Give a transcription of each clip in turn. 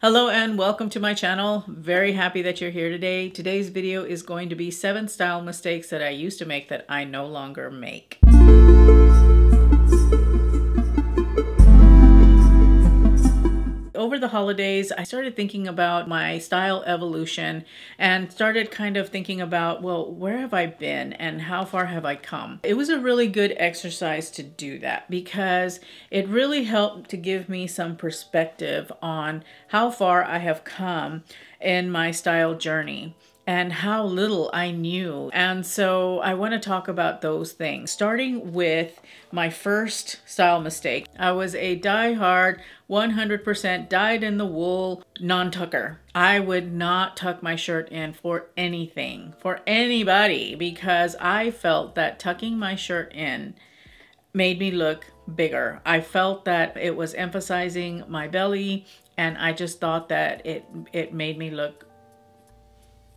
Hello and welcome to my channel. Very happy that you're here today. Today's video is going to be 7 style mistakes that I used to make that I no longer make. Over the holidays, I started thinking about my style evolution and started kind of thinking about, well, where have I been and how far have I come? It was a really good exercise to do that because it really helped to give me some perspective on how far I have come in my style journey and how little I knew. And so I want to talk about those things, starting with my first style mistake. I was a die-hard 100% dyed-in-the-wool non-tucker. I would not tuck my shirt in for anything, for anybody, because I felt that tucking my shirt in made me look bigger. I felt that it was emphasizing my belly, and I just thought that it made me look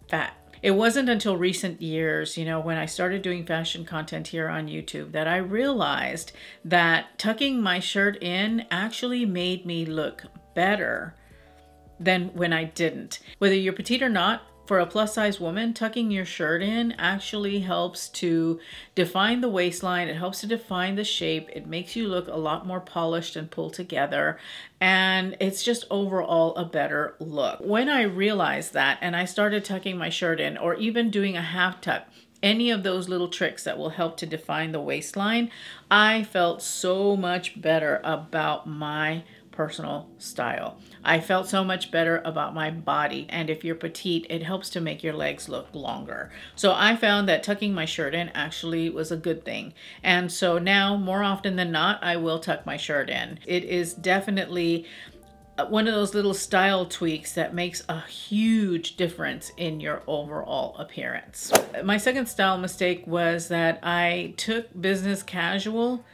fat. It wasn't until recent years, when I started doing fashion content here on YouTube, that I realized that tucking my shirt in actually made me look better than when I didn't. Whether you're petite or not, for a plus size woman, tucking your shirt in actually helps to define the waistline. It helps to define the shape. It makes you look a lot more polished and pulled together. And it's just overall a better look. When I realized that and I started tucking my shirt in, or even doing a half tuck, any of those little tricks that will help to define the waistline, I felt so much better about my personal style. I felt so much better about my body. And if you're petite, it helps to make your legs look longer. So I found that tucking my shirt in actually was a good thing. And so now, more often than not, I will tuck my shirt in. It is definitely one of those little style tweaks that makes a huge difference in your overall appearance. My second style mistake was that I took business casual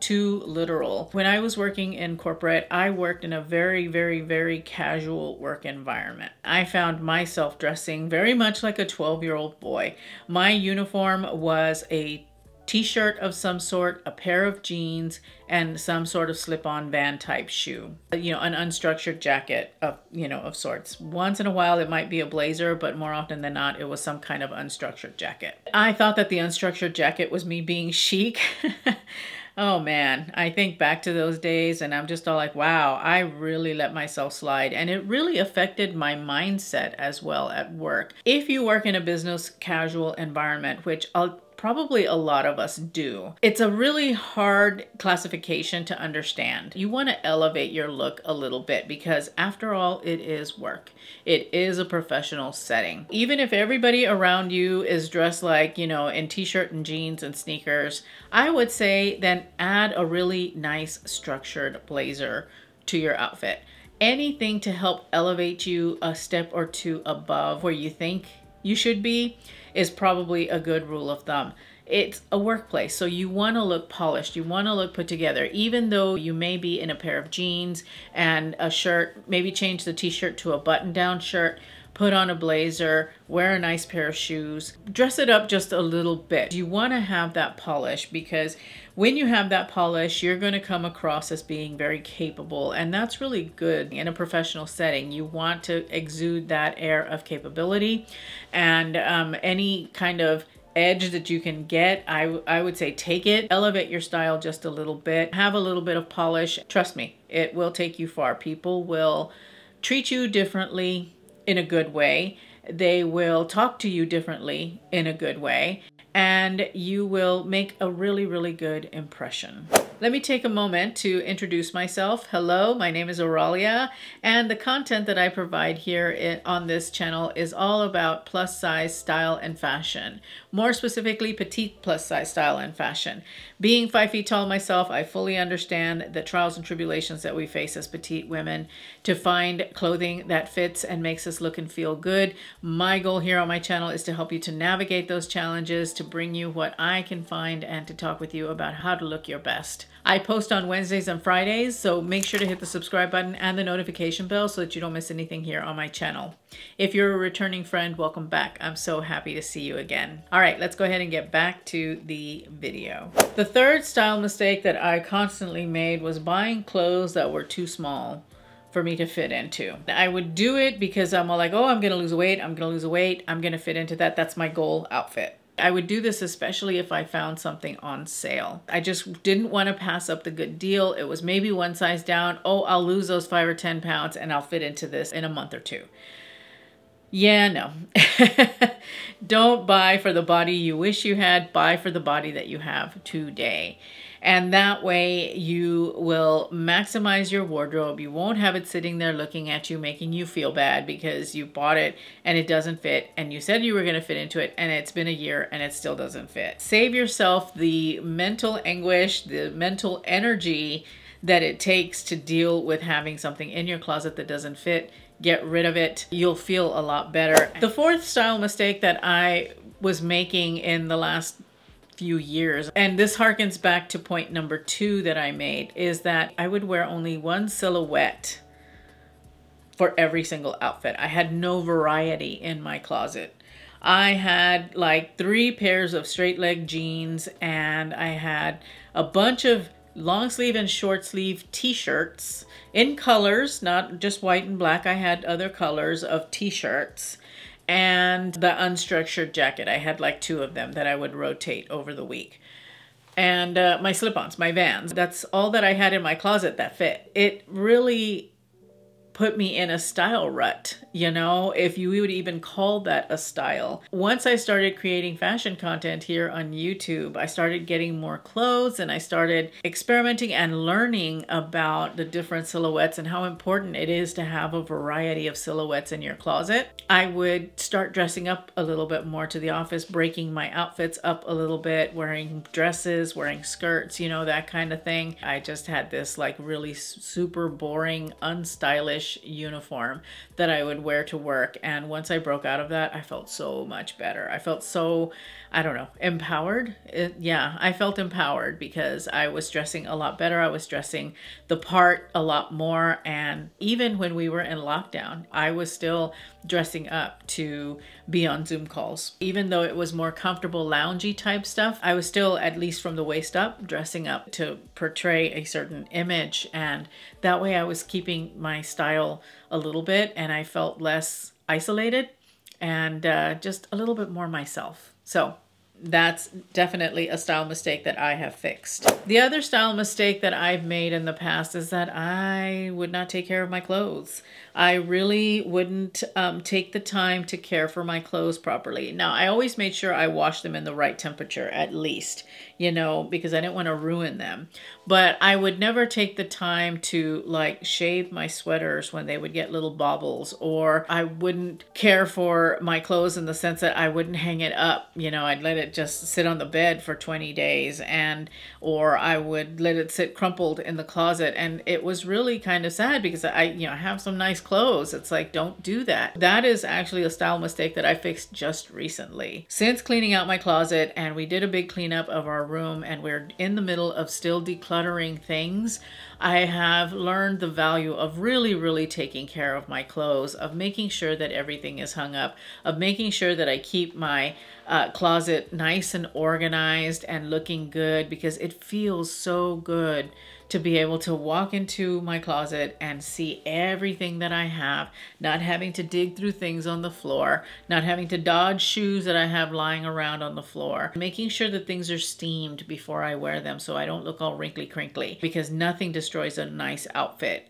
too literal. When I was working in corporate, I worked in a very, very, very casual work environment. I found myself dressing very much like a 12-year-old boy. My uniform was a t-shirt of some sort, a pair of jeans, and some sort of slip-on van type shoe. An unstructured jacket of sorts. Once in a while it might be a blazer, but more often than not it was some kind of unstructured jacket. I thought that the unstructured jacket was me being chic. Oh man, I think back to those days and I'm just all like, wow, I really let myself slide. And it really affected my mindset as well at work. If you work in a business casual environment, which probably a lot of us do, it's a really hard classification to understand. You want to elevate your look a little bit because after all, it is work. It is a professional setting. Even if everybody around you is dressed like, in t-shirt and jeans and sneakers, I would say then add a really nice structured blazer to your outfit. Anything to help elevate you a step or two above where you think you should be is probably a good rule of thumb. It's a workplace, so you want to look polished. You want to look put together, even though you may be in a pair of jeans and a shirt. Maybe change the t-shirt to a button-down shirt, put on a blazer, wear a nice pair of shoes, dress it up just a little bit. You want to have that polish because when you have that polish, you're going to come across as being very capable, and that's really good in a professional setting. You want to exude that air of capability, and any kind of edge that you can get, I would say take it. Elevate your style just a little bit. Have a little bit of polish. Trust me, it will take you far. People will treat you differently in a good way. They will talk to you differently in a good way, and you will make a really, really good impression. Let me take a moment to introduce myself. Hello, my name is Oralia, and the content that I provide here on this channel is all about plus size style and fashion. More specifically, petite plus size style and fashion. Being 5 feet tall myself, I fully understand the trials and tribulations that we face as petite women to find clothing that fits and makes us look and feel good. My goal here on my channel is to help you to navigate those challenges, to bring you what I can find, and to talk with you about how to look your best. I post on Wednesdays and Fridays, so make sure to hit the subscribe button and the notification bell so that you don't miss anything here on my channel. If you're a returning friend, welcome back. I'm so happy to see you again. All right, let's go ahead and get back to the video. The third style mistake that I constantly made was buying clothes that were too small for me to fit into. I would do it because I'm all like, oh, I'm gonna lose weight, I'm gonna lose weight, I'm gonna fit into that. That's my goal outfit. I would do this especially if I found something on sale. I just didn't want to pass up the good deal. It was maybe one size down. Oh, I'll lose those 5 or 10 pounds and I'll fit into this in a month or two. Yeah, no. Don't buy for the body you wish you had. Buy for the body that you have today. And that way you will maximize your wardrobe. You won't have it sitting there looking at you, making you feel bad because you bought it and it doesn't fit. And you said you were going to fit into it and it's been a year and it still doesn't fit. Save yourself the mental anguish, the mental energy that it takes to deal with having something in your closet that doesn't fit. Get rid of it. You'll feel a lot better. The fourth style mistake that I was making in the last few years, and this harkens back to point number 2 that I made, is that I would wear only one silhouette for every single outfit. I had no variety in my closet. I had like 3 pairs of straight leg jeans and I had a bunch of long sleeve and short sleeve t-shirts in colors, not just white and black. I had other colors of t-shirts. And the unstructured jacket. I had like 2 of them that I would rotate over the week. And my slip-ons, my Vans. That's all that I had in my closet that fit. It really put me in a style rut, you know, if you would even call that a style. Once I started creating fashion content here on YouTube, I started getting more clothes and I started experimenting and learning about the different silhouettes and how important it is to have a variety of silhouettes in your closet. I would start dressing up a little bit more to the office, breaking my outfits up a little bit, wearing dresses, wearing skirts, you know, that kind of thing. I just had this like really super boring, unstylish uniform that I would wear to work. And once I broke out of that, I felt so much better. I felt so, I don't know, empowered. Yeah, I felt empowered because I was dressing a lot better. I was dressing the part a lot more. And even when we were in lockdown, I was still dressing up to be on Zoom calls. Even though it was more comfortable, loungy type stuff, I was still, at least from the waist up, dressing up to portray a certain image. And that way I was keeping my style a little bit and I felt less isolated and just a little bit more myself. So that's definitely a style mistake that I have fixed. The other style mistake that I've made in the past is that I would not take care of my clothes. I really wouldn't take the time to care for my clothes properly. Now, I always made sure I washed them in the right temperature, at least, you know, because I didn't want to ruin them. But I would never take the time to like shave my sweaters when they would get little bobbles, or I wouldn't care for my clothes in the sense that I wouldn't hang it up. You know, I'd let it just sit on the bed for 20 days or I would let it sit crumpled in the closet. And it was really kind of sad because I have some nice clothes. It's like, don't do that. That is actually a style mistake that I fixed just recently. Since cleaning out my closet, and we did a big cleanup of our room and we're in the middle of still decluttering things, I have learned the value of really taking care of my clothes, of making sure that everything is hung up, of making sure that I keep my closet nice and organized and looking good, because it feels so good to be able to walk into my closet and see everything that I have, not having to dig through things on the floor, not having to dodge shoes that I have lying around on the floor, making sure that things are steamed before I wear them so I don't look all wrinkly crinkly, because nothing destroys a nice outfit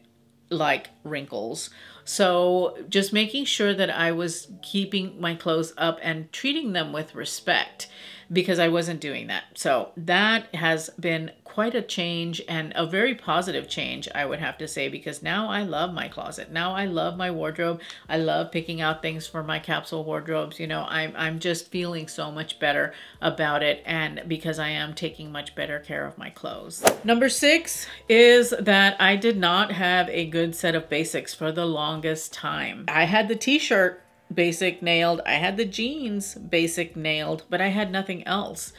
like wrinkles. So just making sure that I was keeping my clothes up and treating them with respect, because I wasn't doing that. So that has been quite a change, and a very positive change, I would have to say, because now I love my closet. Now I love my wardrobe. I love picking out things for my capsule wardrobes. You know, I'm just feeling so much better about it, and because I am taking much better care of my clothes. Number 6 is that I did not have a good set of basics for the longest time. I had the t-shirt basic nailed, I had the jeans basic nailed, but I had nothing else.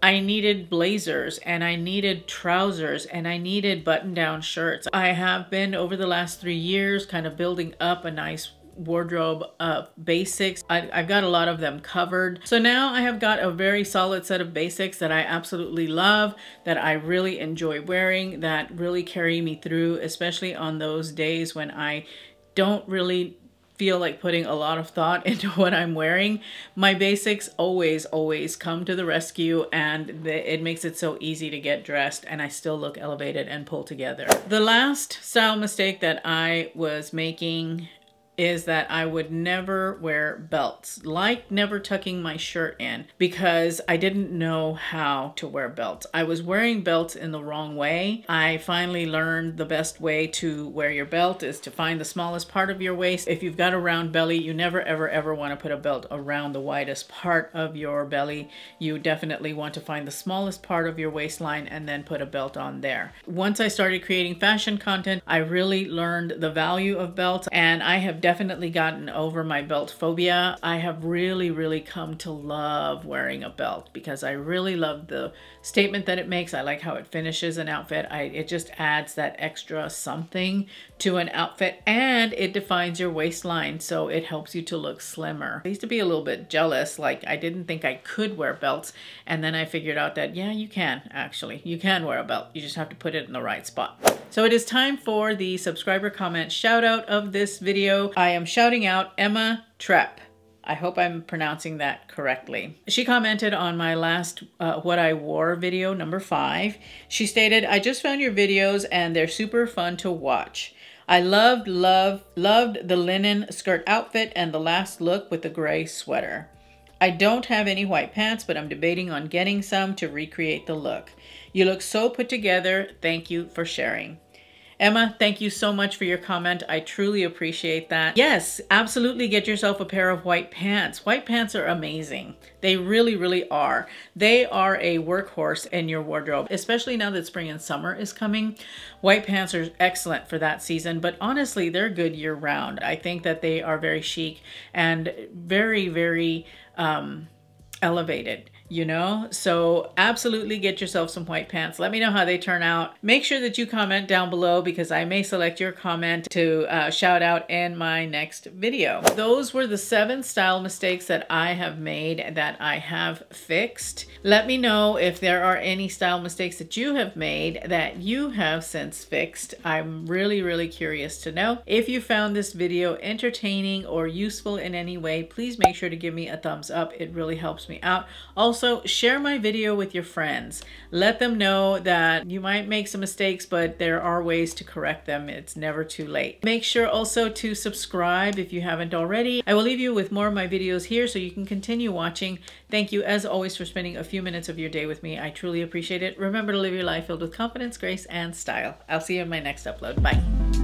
I needed blazers and I needed trousers and I needed button-down shirts. I have been, over the last 3 years, kind of building up a nice wardrobe of basics. I've got a lot of them covered. So now I have got a very solid set of basics that I absolutely love, that I really enjoy wearing, that really carry me through, especially on those days when I don't really feel like putting a lot of thought into what I'm wearing. My basics always come to the rescue, and it makes it so easy to get dressed and I still look elevated and pulled together. The last style mistake that I was making is that I would never wear belts, like never tucking my shirt in, because I didn't know how to wear belts. I was wearing belts in the wrong way. I finally learned the best way to wear your belt is to find the smallest part of your waist. If you've got a round belly, you never ever want to put a belt around the widest part of your belly. You definitely want to find the smallest part of your waistline and then put a belt on there. Once I started creating fashion content, I really learned the value of belts, and I have definitely gotten over my belt phobia. I have really come to love wearing a belt because I really love the statement that it makes. I like how it finishes an outfit. It just adds that extra something to an outfit, and it defines your waistline, so it helps you to look slimmer. I used to be a little bit jealous, like I didn't think I could wear belts, and then I figured out that yeah, you can actually. You can wear a belt. You just have to put it in the right spot. So it is time for the subscriber comment shout out of this video. I am shouting out Emma Trepp. I hope I'm pronouncing that correctly. She commented on my last What I Wore video, number 5. She stated, I just found your videos and they're super fun to watch. I loved the linen skirt outfit and the last look with the gray sweater. I don't have any white pants, but I'm debating on getting some to recreate the look. You look so put together. Thank you for sharing. Emma, thank you so much for your comment. I truly appreciate that. Yes, absolutely get yourself a pair of white pants. White pants are amazing. They really are. They are a workhorse in your wardrobe, especially now that spring and summer is coming. White pants are excellent for that season, but honestly, they're good year round. I think that they are very chic and very elevated. You know, so absolutely get yourself some white pants. Let me know how they turn out. Make sure that you comment down below because I may select your comment to shout out in my next video. Those were the 7 style mistakes that I have made that I have fixed. Let me know if there are any style mistakes that you have made that you have since fixed. I'm really curious to know. If you found this video entertaining or useful in any way, please make sure to give me a thumbs up. It really helps me out. Also, share my video with your friends. Let them know that you might make some mistakes, but there are ways to correct them. It's never too late. Make sure also to subscribe if you haven't already. I will leave you with more of my videos here so you can continue watching. Thank you as always for spending a few minutes of your day with me. I truly appreciate it. Remember to live your life filled with confidence, grace, and style. I'll see you in my next upload. Bye.